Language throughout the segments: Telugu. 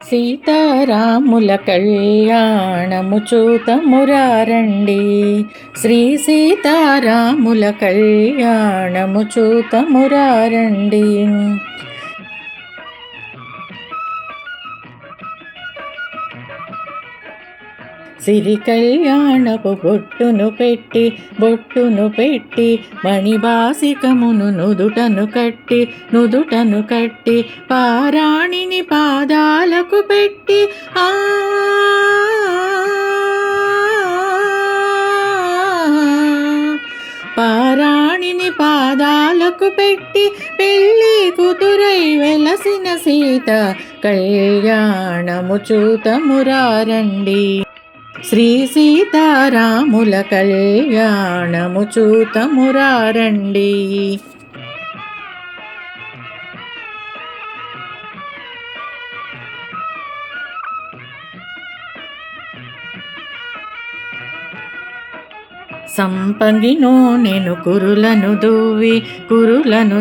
సీతారాముల కళ్యాణము చూతమురారండి. శ్రీ సీతారాముల కళ్యాణము చూతమురారండి. సిరి కళ్యాణపు బొట్టును పెట్టి మణిబాసికమును నుదుటను కట్టి పారాణిని పాదాలకు పెట్టి పారాణిని పాదాలకు పెట్టి పెళ్ళి కూతురై వెలసిన సీత కళ్యాణము చూతమురారండి. శ్రీ సీతారాముల కళ్యాణము చూతమురారండి. సంపంగినో నేను కురులను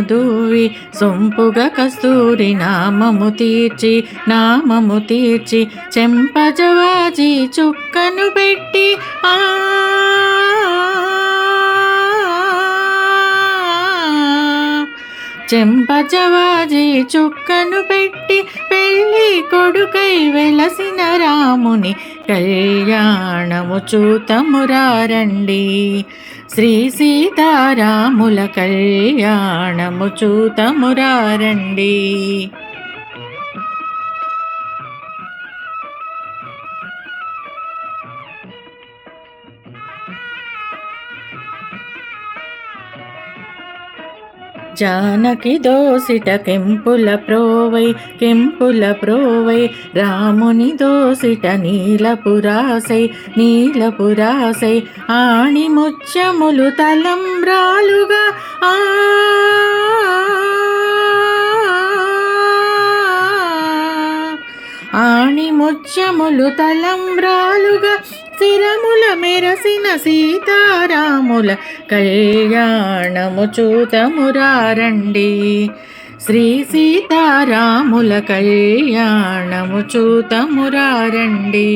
దూవి సొంపుగా కస్తూరి నామము తీర్చి చెంపజవాజి చుక్కను పెట్టి చెంపజవాజి చుక్కను పెట్టి పెళ్ళి కొడుకై వెలసిన రాముని కళ్యాణము చూతమురారండి. శ్రీ సీతారాముల కళ్యాణము చూతమురారండి. జానకి దోసిట కెంపుల ప్రోవై రాముని దోసిట నీలపురాసై ఆణి ముత్యములు తలంబ్రాలుగా శిరముల మెరసిన సీతారాముల కళ్యాణము చూతమురారండి. శ్రీ సీతారాముల కళ్యాణము చూతమురారండి.